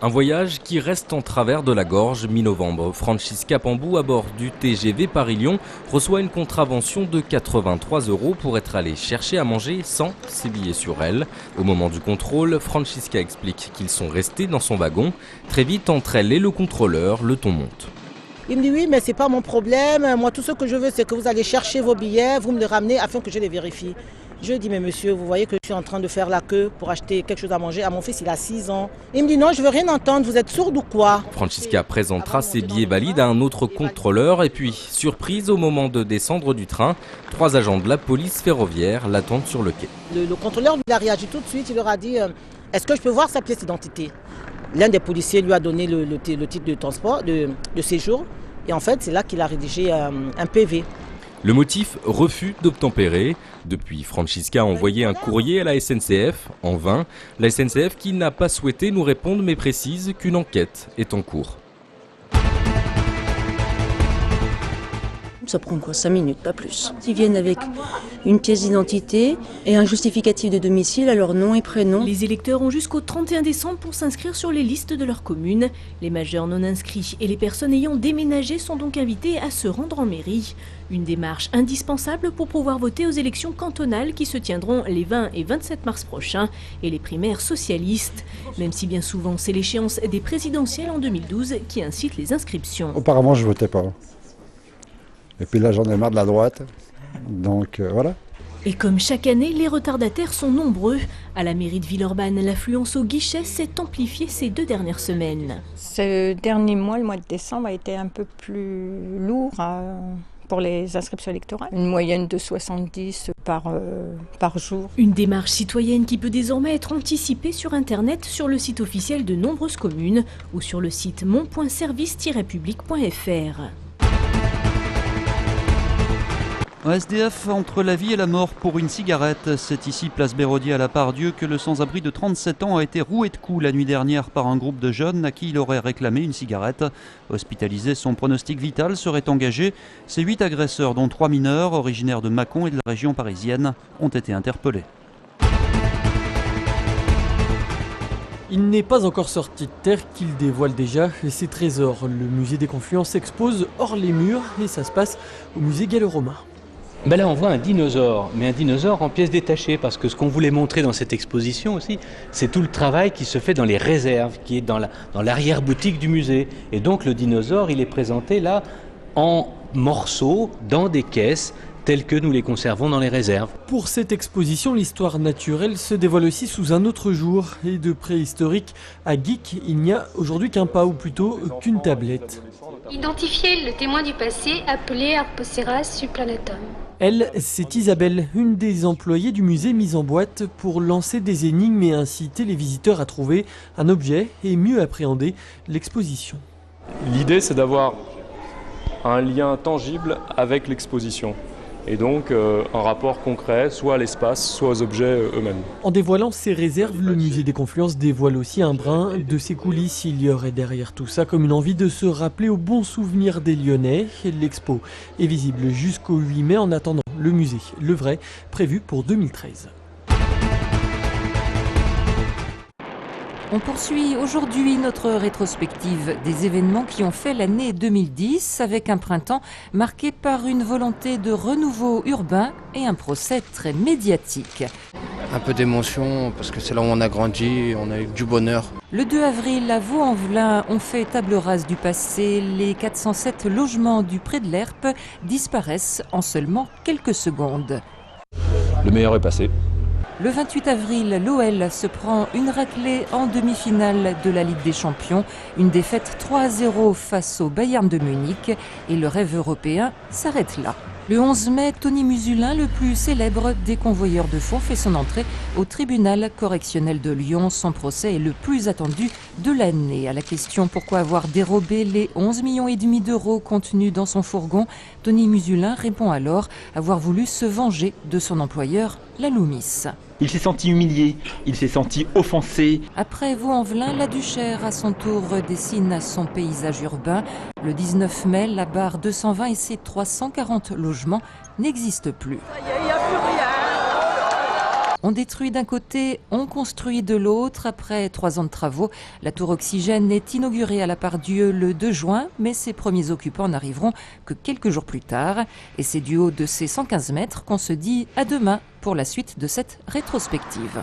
Un voyage qui reste en travers de la gorge mi-novembre. Francisca Pambou, à bord du TGV Paris-Lyon, reçoit une contravention de 83 € pour être allée chercher à manger sans ses billets sur elle. Au moment du contrôle, Francisca explique qu'ils sont restés dans son wagon. Très vite, entre elle et le contrôleur, le ton monte. Il me dit oui, mais c'est pas mon problème. Moi, tout ce que je veux, c'est que vous allez chercher vos billets, vous me les ramenez afin que je les vérifie. Je dis, mais monsieur, vous voyez que je suis en train de faire la queue pour acheter quelque chose à manger à mon fils, il a 6 ans. Il me dit, non, je veux rien entendre, vous êtes sourde ou quoi? Francisca présentera ses billets valides à un autre contrôleur et puis, surprise au moment de descendre du train, 3 agents de la police ferroviaire l'attendent sur le quai. Le contrôleur il a réagi tout de suite, il leur a dit, est-ce que je peux voir sa pièce d'identité? L'un des policiers lui a donné le titre de transport, de séjour, et en fait, c'est là qu'il a rédigé un PV. Le motif, refus d'obtempérer. Depuis, Francisca a envoyé un courrier à la SNCF, en vain. La SNCF qui n'a pas souhaité nous répondre mais précise qu'une enquête est en cours. Ça prend quoi, 5 minutes, pas plus. Ils viennent avec une pièce d'identité et un justificatif de domicile à leur nom et prénom. Les électeurs ont jusqu'au 31 décembre pour s'inscrire sur les listes de leur commune. Les majeurs non inscrits et les personnes ayant déménagé sont donc invités à se rendre en mairie. Une démarche indispensable pour pouvoir voter aux élections cantonales qui se tiendront les 20 et 27 mars prochains et les primaires socialistes. Même si bien souvent c'est l'échéance des présidentielles en 2012 qui incite les inscriptions. Auparavant, je votais pas. Et puis là, j'en ai marre de la droite. Donc voilà. Et comme chaque année, les retardataires sont nombreux. À la mairie de Villeurbanne, l'affluence au guichet s'est amplifiée ces 2 dernières semaines. Ce dernier mois, le mois de décembre, a été un peu plus lourd pour les inscriptions électorales. Une moyenne de 70 par jour. Une démarche citoyenne qui peut désormais être anticipée sur Internet, sur le site officiel de nombreuses communes ou sur le site mon.service-public.fr. Un SDF entre la vie et la mort pour une cigarette. C'est ici, place Béraudier à la Part-Dieu, que le sans-abri de 37 ans a été roué de coups la nuit dernière par un groupe de jeunes à qui il aurait réclamé une cigarette. Hospitalisé, son pronostic vital serait engagé. Ces 8 agresseurs, dont 3 mineurs, originaires de Mâcon et de la région parisienne, ont été interpellés. Il n'est pas encore sorti de terre qu'il dévoile déjà ses trésors. Le musée des Confluences s'expose hors les murs et ça se passe au musée gallo-romain. Ben là on voit un dinosaure, mais un dinosaure en pièces détachées, parce que ce qu'on voulait montrer dans cette exposition aussi, c'est tout le travail qui se fait dans les réserves, qui est dans l'arrière-boutique du musée. Et donc le dinosaure, il est présenté là en morceaux, dans des caisses, telles que nous les conservons dans les réserves. Pour cette exposition, l'histoire naturelle se dévoile aussi sous un autre jour. Et de préhistorique à geek, il n'y a aujourd'hui qu'un pas, ou plutôt qu'une tablette. Identifier le témoin du passé appelé Arpoceras subplanatum. Elle, c'est Isabelle, une des employées du musée mise en boîte pour lancer des énigmes et inciter les visiteurs à trouver un objet et mieux appréhender l'exposition. L'idée, c'est d'avoir un lien tangible avec l'exposition. Et donc un rapport concret, soit à l'espace, soit aux objets eux-mêmes. En dévoilant ses réserves, le musée des Confluences dévoile aussi un brin de ses coulisses. Il y aurait derrière tout ça comme une envie de se rappeler aux bons souvenirs des Lyonnais. L'expo est visible jusqu'au 8 mai en attendant le musée, le vrai, prévu pour 2013. On poursuit aujourd'hui notre rétrospective des événements qui ont fait l'année 2010 avec un printemps marqué par une volonté de renouveau urbain et un procès très médiatique. Un peu d'émotion parce que c'est là où on a grandi, on a eu du bonheur. Le 2 avril, à Vaux-en-Velin, on fait table rase du passé. Les 407 logements du Pré de l'Herpe disparaissent en seulement quelques secondes. Le meilleur est passé. Le 28 avril, l'OL se prend une raclée en demi-finale de la Ligue des Champions. Une défaite 3-0 face au Bayern de Munich et le rêve européen s'arrête là. Le 11 mai, Tony Musulin, le plus célèbre des convoyeurs de faux, fait son entrée au tribunal correctionnel de Lyon. Son procès est le plus attendu de l'année. À la question pourquoi avoir dérobé les 11,5 millions d'euros contenus dans son fourgon, Tony Musulin répond alors avoir voulu se venger de son employeur, la Loomis. Il s'est senti humilié, il s'est senti offensé. Après Vaux-en-Velin, la Duchère à son tour dessine son paysage urbain. Le 19 mai, la barre 220 et ses 340 logements n'existent plus. Il n'y a plus rien. On détruit d'un côté, on construit de l'autre. Après 3 ans de travaux, la tour Oxygène est inaugurée à la Part-Dieu le 2 juin, mais ses premiers occupants n'arriveront que quelques jours plus tard. Et c'est du haut de ces 115 mètres qu'on se dit à demain pour la suite de cette rétrospective.